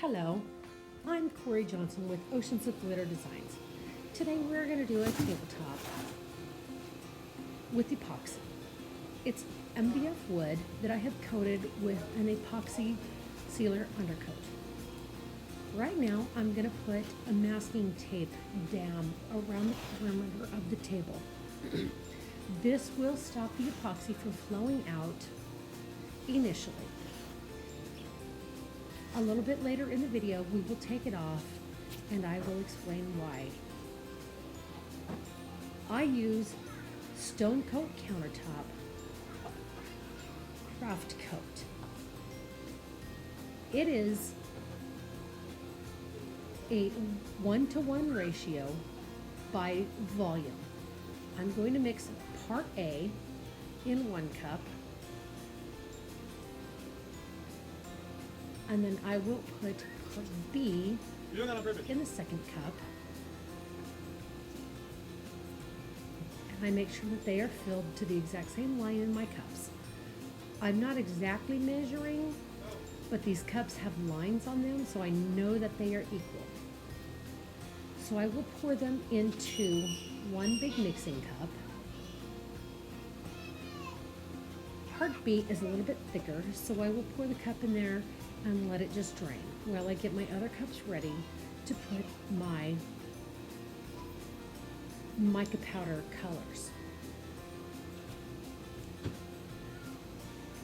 Hello, I'm Corey Johnson with Oceans of Glitter Designs. Today we're going to do a tabletop with epoxy. It's MDF wood that I have coated with an epoxy sealer undercoat. Right now I'm going to put a masking tape down around the perimeter of the table. This will stop the epoxy from flowing out initially. A little bit later in the video, we will take it off and I will explain why. I use Stone Coat Countertop Craft Coat. It is a 1-to-1 ratio by volume. I'm going to mix part A in 1 cup, and then I will put part B in the 2nd cup. And I make sure that they are filled to the exact same line in my cups. I'm not exactly measuring, but these cups have lines on them, so I know that they are equal. So I will pour them into one big mixing cup. Part B is a little bit thicker, so I will pour the cup in there and let it just drain while I get my other cups ready to put my mica powder colors.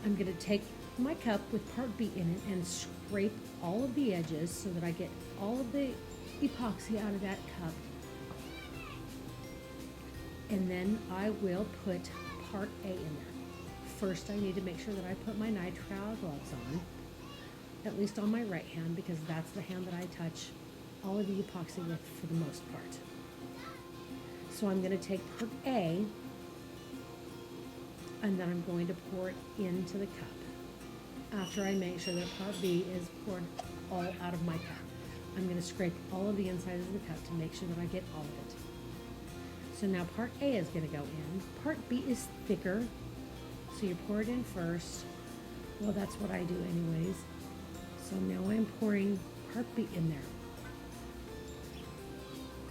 I'm going to take my cup with part B in it and scrape all of the edges so that I get all of the epoxy out of that cup. And then I will put part A in there. First, I need to make sure that I put my nitrile gloves on, at least on my right hand, because that's the hand that I touch all of the epoxy with for the most part. So I'm going to take part A, and then I'm going to pour it into the cup. After I make sure that part B is poured all out of my cup, I'm going to scrape all of the insides of the cup to make sure that I get all of it. So now part A is going to go in. Part B is thicker, so you pour it in first. Well, that's what I do anyways. So now I'm pouring part B in there.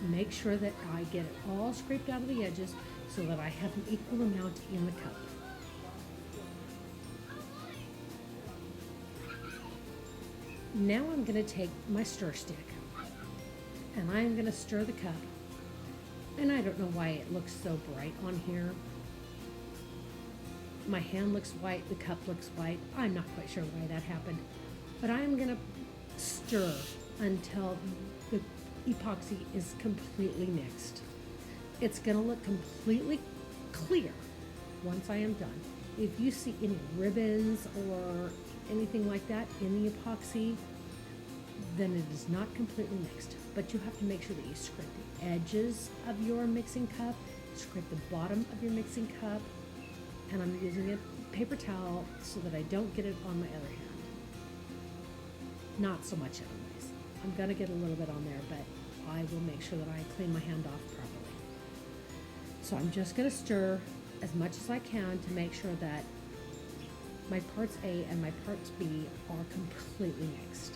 Make sure that I get it all scraped out of the edges so that I have an equal amount in the cup. Now I'm going to take my stir stick and I'm going to stir the cup. And I don't know why it looks so bright on here. My hand looks white, the cup looks white. I'm not quite sure why that happened. But I'm going to stir until the epoxy is completely mixed. It's going to look completely clear once I am done. If you see any ribbons or anything like that in the epoxy, then it is not completely mixed. But you have to make sure that you scrape the edges of your mixing cup, scrape the bottom of your mixing cup, and I'm using a paper towel so that I don't get it on my other hand. Not so much anyways. I'm gonna get a little bit on there, but I will make sure that I clean my hand off properly. So I'm just gonna stir as much as I can to make sure that my parts A and my parts B are completely mixed.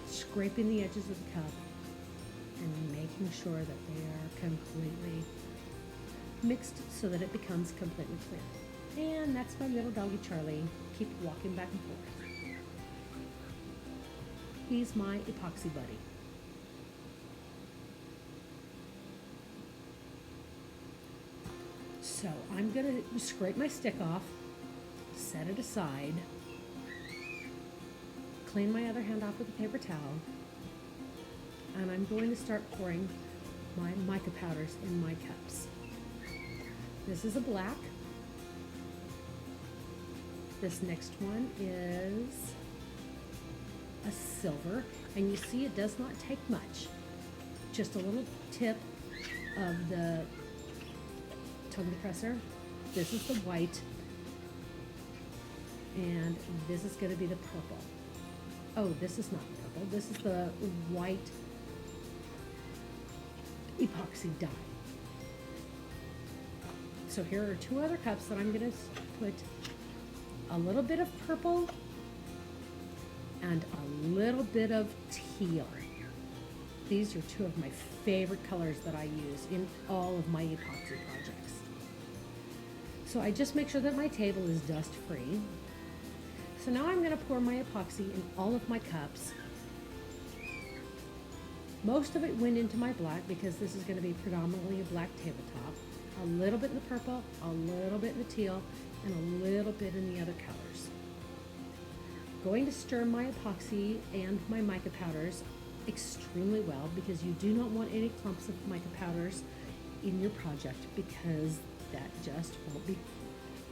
Scraping the edges of the cup and making sure that they are completely mixed so that it becomes completely clear. And that's my little doggy Charlie. Keep walking back and forth. He's my epoxy buddy. So I'm gonna scrape my stick off, set it aside, clean my other hand off with a paper towel, and I'm going to start pouring my mica powders in my cups. This is a black. This next one is a silver, and you see it does not take much. Just a little tip of the tongue depressor. This is the white, and this is going to be the purple. Oh, this is not purple. This is the white epoxy dye. So here are 2 other cups that I'm going to put a little bit of purple and a little bit of teal. These are two of my favorite colors that I use in all of my epoxy projects. So I just make sure that my table is dust free. So now I'm going to pour my epoxy in all of my cups. Most of it went into my black because this is going to be predominantly a black tabletop. A little bit in the purple, a little bit in the teal, and a little bit in the other colors. Going to stir my epoxy and my mica powders extremely well because you do not want any clumps of mica powders in your project because that just won't be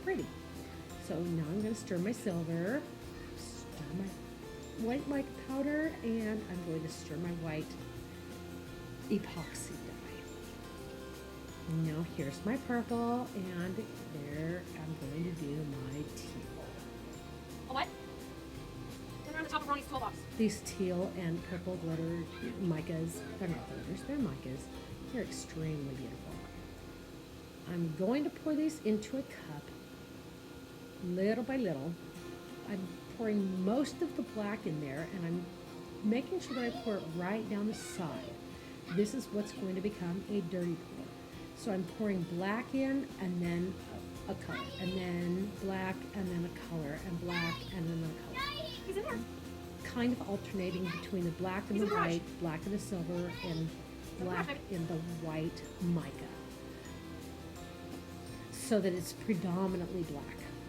pretty. So now I'm going to stir my silver, stir my white mica powder, and I'm going to stir my white epoxy dye. Now here's my purple, and there I'm going to do my teal. A what? Turn around the top of Ronnie's toolbox. These teal and purple glitter micas, they're not glitters, they're micas. They're extremely beautiful. I'm going to pour these into a cup, little by little. I'm pouring most of the black in there, and I'm making sure that I pour it right down the side. This is what's going to become a dirty pour. So I'm pouring black in, and then a color, and then black, and then a color, and black, and then a color. He's in there. Kind of alternating between the black and the white, black and the silver, and black and the white mica, so that it's predominantly black.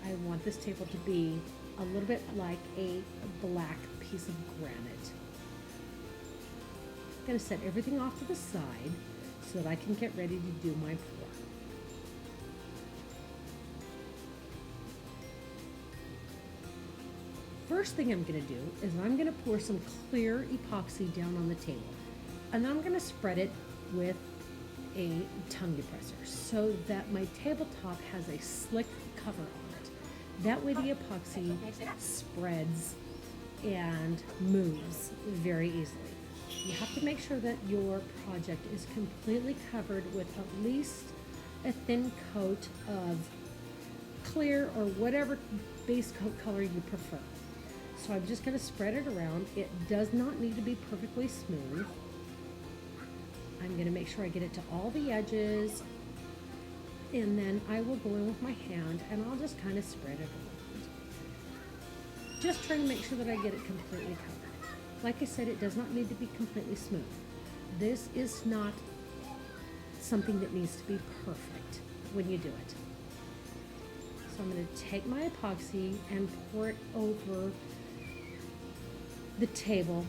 I want this table to be a little bit like a black piece of granite. I'm going to set everything off to the side so that I can get ready to do my pour. First thing I'm going to do is I'm going to pour some clear epoxy down on the table, and I'm going to spread it with a tongue depressor so that my tabletop has a slick cover on it. That way the epoxy spreads and moves very easily. You have to make sure that your project is completely covered with at least a thin coat of clear or whatever base coat color you prefer. So I'm just going to spread it around. It does not need to be perfectly smooth. I'm going to make sure I get it to all the edges, and then I will go in with my hand and I'll just kind of spread it around. Just trying to make sure that I get it completely covered. Like I said, it does not need to be completely smooth. This is not something that needs to be perfect when you do it. So I'm going to take my epoxy and pour it over the table,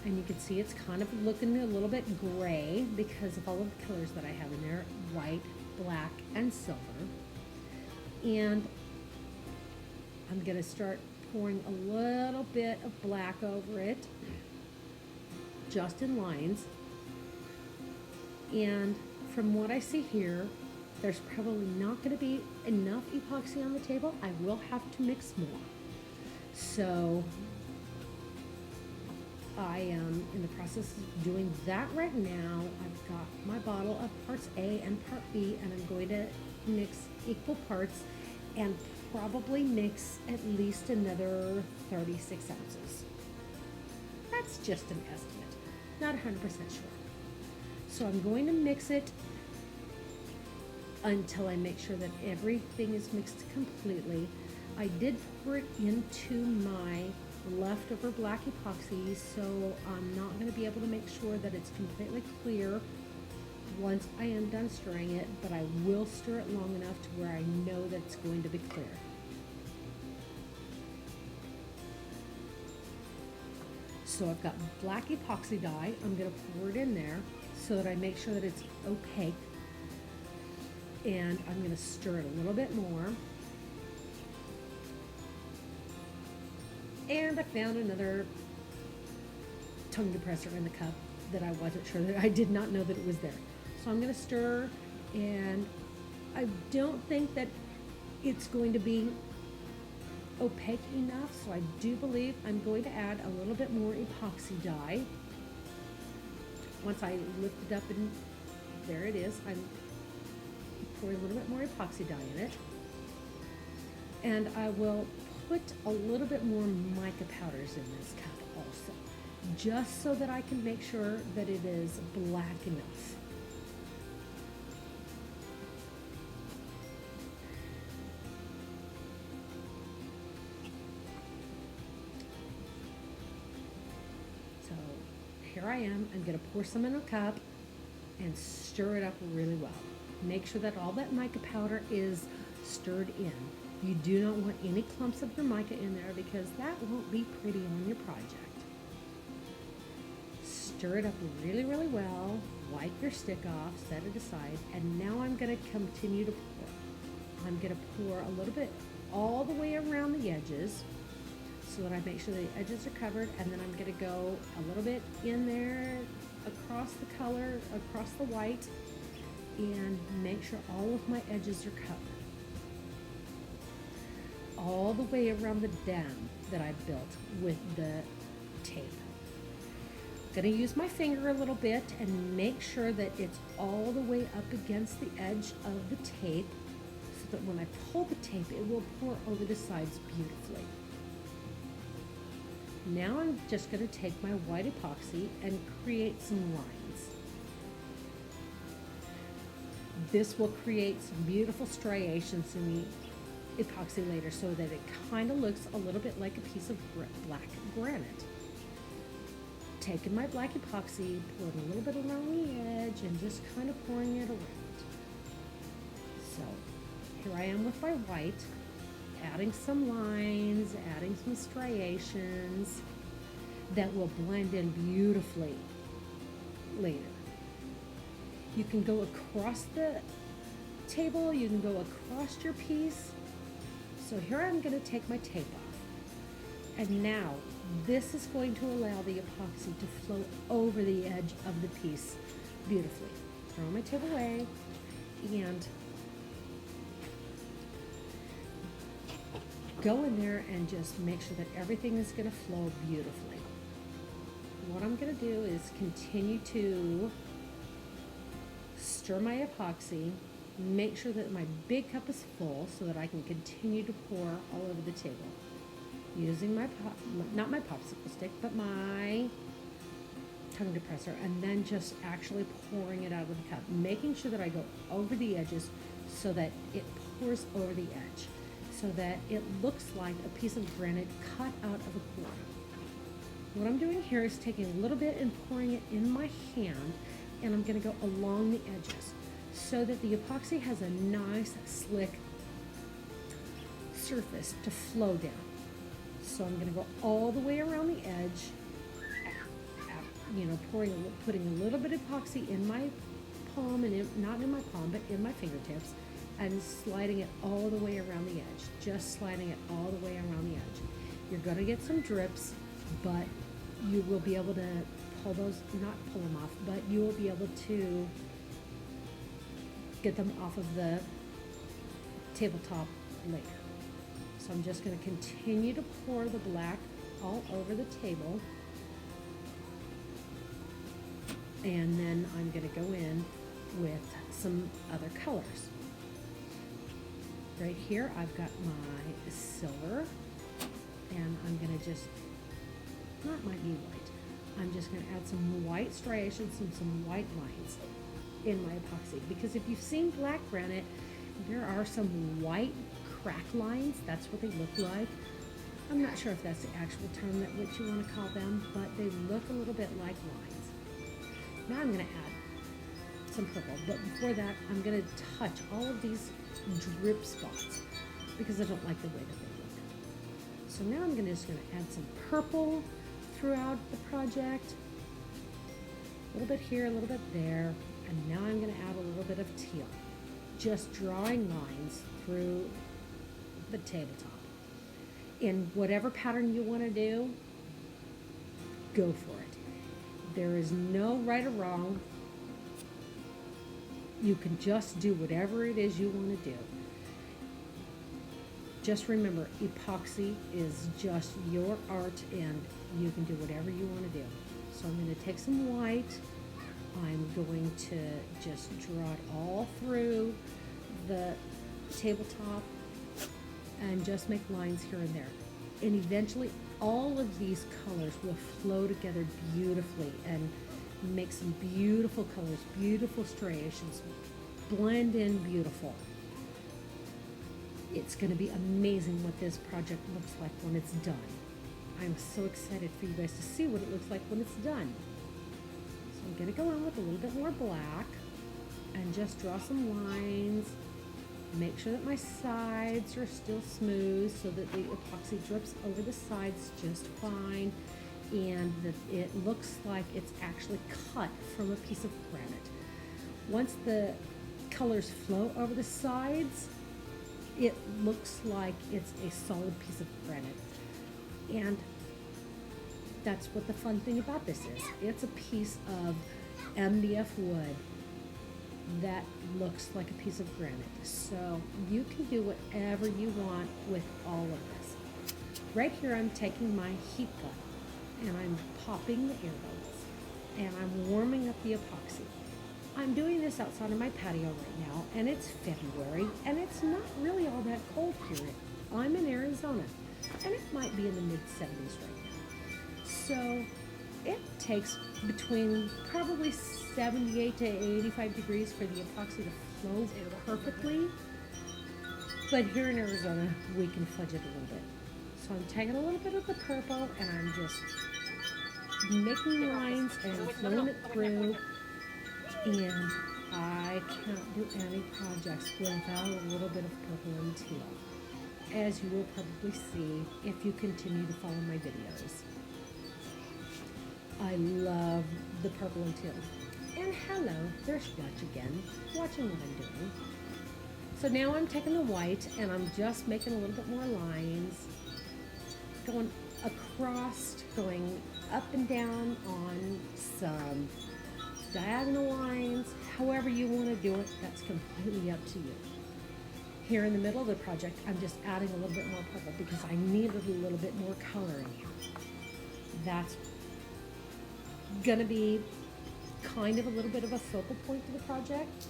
and you can see it's kind of looking a little bit gray because of all of the colors that I have in there, white, black, and silver. And I'm going to start pouring a little bit of black over it, just in lines. And from what I see here, there's probably not going to be enough epoxy on the table. I will have to mix more. So I am in the process of doing that right now. I've got my bottle of parts A and part B, and I'm going to mix equal parts and probably mix at least another 36 ounces. That's just an estimate, not 100% sure. So I'm going to mix it until I make sure that everything is mixed completely. I did pour it into my leftover black epoxy, so I'm not going to be able to make sure that it's completely clear once I am done stirring it, but I will stir it long enough to where I know that it's going to be clear. So I've got black epoxy dye. I'm going to pour it in there so that I make sure that it's opaque, and I'm going to stir it a little bit more. And I found another tongue depressor in the cup that I wasn't sure that I did not know that it was there. So I'm going to stir, and I don't think that it's going to be opaque enough, so I do believe I'm going to add a little bit more epoxy dye. Once I lift it up, and there it is, I'm pouring a little bit more epoxy dye in it. And I will put a little bit more mica powders in this cup also, just so that I can make sure that it is black enough. So here I am. I'm going to pour some in a cup and stir it up really well. Make sure that all that mica powder is stirred in. You do not want any clumps of your mica in there because that won't be pretty on your project. Stir it up really, really well. Wipe your stick off, set it aside, and now I'm going to continue to pour. I'm going to pour a little bit all the way around the edges so that I make sure the edges are covered, and then I'm going to go a little bit in there across the color, across the white, and make sure all of my edges are covered. All the way around the dam that I built with the tape. I'm going to use my finger a little bit and make sure that it's all the way up against the edge of the tape so that when I pull the tape, it will pour over the sides beautifully. Now I'm just going to take my white epoxy and create some lines. This will create some beautiful striations in the epoxy later so that it kind of looks a little bit like a piece of black granite. Taking my black epoxy, pouring a little bit around the edge and just kind of pouring it around. So here I am with my white, adding some lines, adding some striations that will blend in beautifully later. You can go across the table, you can go across your piece. So here I'm going to take my tape off. And now this is going to allow the epoxy to flow over the edge of the piece beautifully. Throw my tape away and go in there and just make sure that everything is going to flow beautifully. What I'm going to do is continue to stir my epoxy, make sure that my big cup is full so that I can continue to pour all over the table. Using my, not my popsicle stick, but my tongue depressor, and then just actually pouring it out of the cup, making sure that I go over the edges so that it pours over the edge, so that it looks like a piece of granite cut out of a quarry. What I'm doing here is taking a little bit and pouring it in my hand, and I'm going to go along the edges so that the epoxy has a nice slick surface to flow down. So I'm going to go all the way around the edge, putting a little bit of epoxy in my palm, and not in my palm, but in my fingertips, and sliding it all the way around the edge, just sliding it all the way around the edge. You're going to get some drips, but you will be able to pull those, not pull them off, but you will be able to get them off of the tabletop later. So I'm just going to continue to pour the black all over the table. And then I'm going to go in with some other colors. Right here I've got my silver, and I'm going to just, not my new white, I'm just going to add some white striations and some white lines in my epoxy. Because if you've seen black granite, there are some white crack lines. That's what they look like. I'm not sure if that's the actual term that what you want to call them, but they look a little bit like lines. Now I'm going to add some purple, but before that I'm going to touch all of these drip spots because I don't like the way that they look. So now I'm just going to add some purple throughout the project. A little bit here, a little bit there, and now I'm going to add a little bit of teal. Just drawing lines through the tabletop. In whatever pattern you want to do, go for it. There is no right or wrong. You can just do whatever it is you want to do. Just remember, epoxy is just your art, and you can do whatever you want to do. So I'm going to take some white. I'm going to just draw it all through the tabletop, and just make lines here and there. And eventually all of these colors will flow together beautifully and make some beautiful colors, beautiful striations, blend in beautiful. It's going to be amazing what this project looks like when it's done. I'm so excited for you guys to see what it looks like when it's done. So I'm going to go in with a little bit more black and just draw some lines. Make sure that my sides are still smooth so that the epoxy drips over the sides just fine and that it looks like it's actually cut from a piece of granite. Once the colors flow over the sides, it looks like it's a solid piece of granite. And that's what the fun thing about this is. It's a piece of MDF wood that looks like a piece of granite. So you can do whatever you want with all of this. Right here I'm taking my heat gun and I'm popping the air bubbles and I'm warming up the epoxy. I'm doing this outside of my patio right now and it's February and it's not really all that cold here. I'm in Arizona and it might be in the mid-70s right now. So it takes between probably 78 to 85 degrees for the epoxy to flow perfectly. But here in Arizona, we can fudge it a little bit. So I'm taking a little bit of the purple and I'm just making lines and flowing it through. And I can't do any projects without a little bit of purple and teal, as you will probably see if you continue to follow my videos. I love the purple and teal. And hello, there's Dutch again, watching what I'm doing. So now I'm taking the white and I'm just making a little bit more lines, going across, going up and down on some diagonal lines. However you want to do it, that's completely up to you. Here in the middle of the project, I'm just adding a little bit more purple because I needed a little bit more color in here. That's gonna be kind of a little bit of a focal point to the project.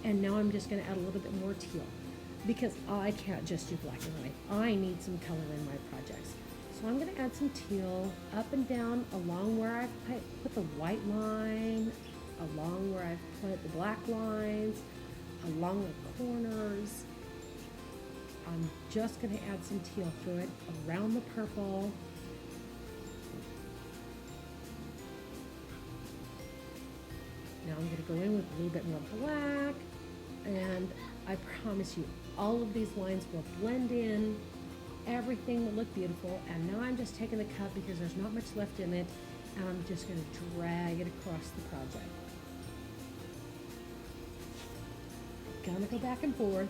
And now I'm just gonna add a little bit more teal because I can't just do black and white. I need some color in my projects. So I'm gonna add some teal up and down along where I've put the white line, along where I've put the black lines, along the corners. I'm just going to add some teal through it, around the purple. Now I'm going to go in with a little bit more black, and I promise you, all of these lines will blend in. Everything will look beautiful, and now I'm just taking the cup because there's not much left in it, and I'm just going to drag it across the project. Gonna go back and forth.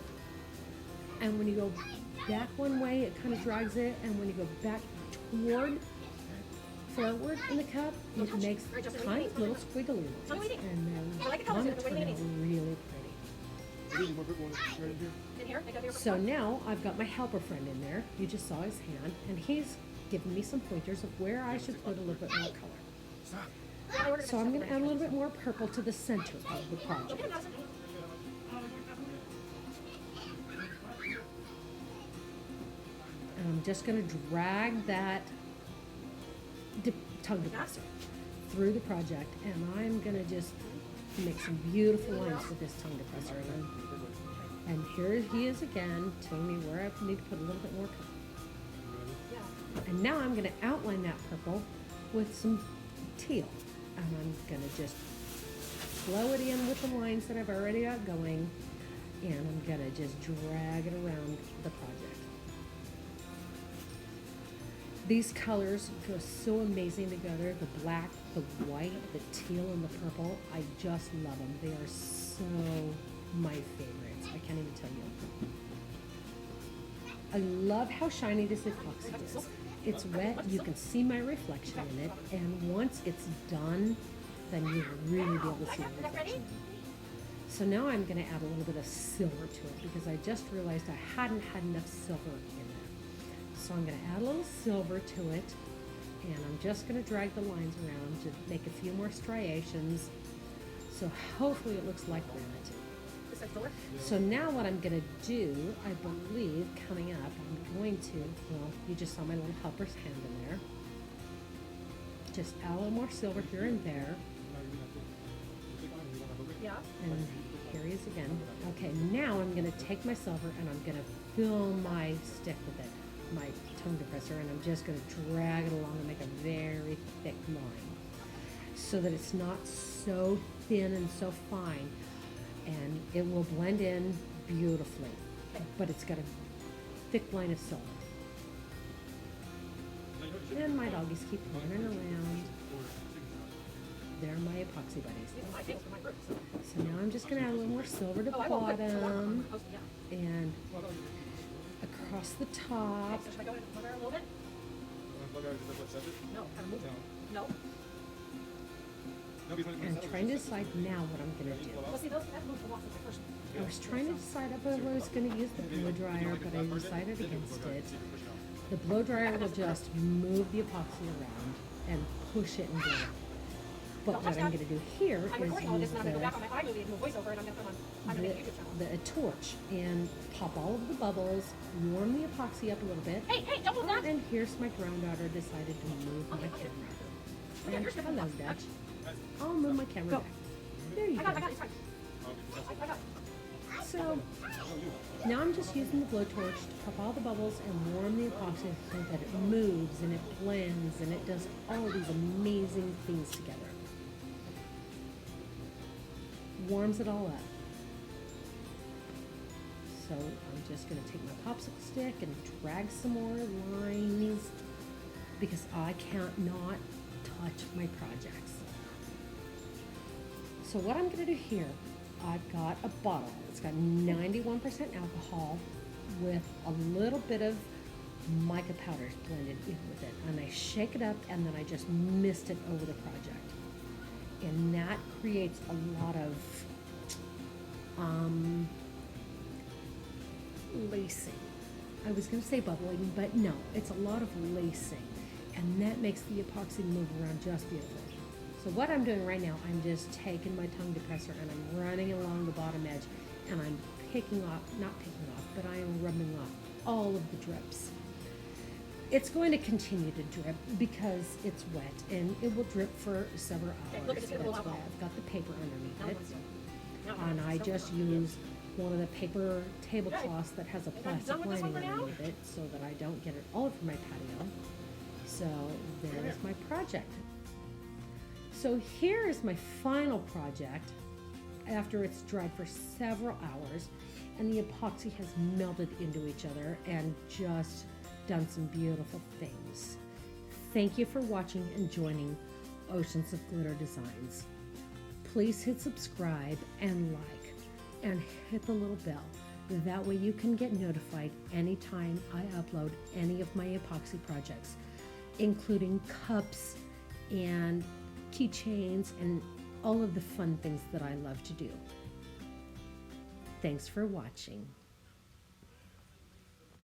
And when you go back one way, it kind of drags it. And when you go back forward in the cup, it makes tiny little squiggly lines. And they're gonna turn out really pretty. So now I've got my helper friend in there. You just saw his hand. And he's giving me some pointers of where I should put a little bit more color. So I'm going to add a little bit more purple to the center of the project. And I'm just going to drag that tongue depressor through the project, and I'm going to just make some beautiful lines with this tongue depressor. And here he is again, telling me where I need to put a little bit more color. And now I'm going to outline that purple with some teal, and I'm going to just flow it in with the lines that I've already got going, and I'm going to just drag it around the project. These colors go so amazing together. The black, the white, the teal, and the purple. I just love them. They are so my favorites. I can't even tell you. I love how shiny this epoxy is. It's wet. You can see my reflection in it. And once it's done, then you'll really be able to see the reflection. So now I'm going to add a little bit of silver to it because I just realized I hadn't had enough silver in it. So I'm going to add a little silver to it, and I'm just going to drag the lines around to make a few more striations So hopefully it looks like that. This side's lower. So now what I'm gonna do, I believe, coming up, I'm going to, well, you just saw my little helper's hand in there. Just add a little more silver here and there. Yeah. And here he is again. Okay, now I'm gonna take my silver and I'm gonna fill my stick with it, my tongue depressor, and I'm just gonna drag it along and make a very thick line so that it's not so thin and so fine, and it will blend in beautifully, but it's got a thick line of silver. And my doggies keep running around. They're my epoxy buddies. These are my tables for my group. So. So now I'm just gonna add a little more silver to Oh, I won't put the water on bottom the post, yeah. and across the top. Okay, so should I go in there a little bit? No, kind of move it. No. And trying to decide now what I'm gonna do. Well, see, those have moved a lot since I first. I was trying to decide if I was gonna use the blow dryer, but I decided against it. The blow dryer will just move the epoxy around and push it and do it. But what I'm gonna do here I'm is recording all this use and I'm going to go back on my iMovie and do a voiceover and I'm going to put on, I'm going to make a YouTube channel. the torch and pop all of the bubbles, warm the epoxy up a little bit. Hey, don't move that! And here's my granddaughter decided to move my Okay. camera. Yeah, And here's the hello, box. Dutch. I'll move my camera Go. back. There you I go. got it, it's fine. I got it. So now I'm just using the blowtorch to pop all the bubbles and warm the epoxy so that it moves and it blends and it does all of these amazing things together. Warms it all up. So I'm just going to take my popsicle stick and drag some more lines because I can't not touch my projects. So what I'm going to do here, I've got a bottle. It's got 91% alcohol with a little bit of mica powders blended in with it. And I shake it up and then I just mist it over the project. And that creates a lot of lacing. I was going to say bubbling, but no, it's a lot of lacing. And that makes the epoxy move around just beautifully. So what I'm doing right now, I'm just taking my tongue depressor and I'm running along the bottom edge and I'm picking off, not picking off, but I am rubbing off all of the drips. It's going to continue to drip because it's wet and it will drip for several hours. look at this That's little why alcohol. I've got the paper underneath Now it. it's done. Now And I it's just done. use one of the paper tablecloths that has a done plastic with this one lining for now? underneath it so that I don't get it all over my patio. So there's my project. So here is my final project after it's dried for several hours and the epoxy has melted into each other and just done some beautiful things. Thank you for watching and joining Oceans of Glitter Designs. Please hit subscribe and like and hit the little bell. That way you can get notified anytime I upload any of my epoxy projects, including cups and keychains and all of the fun things that I love to do. Thanks for watching.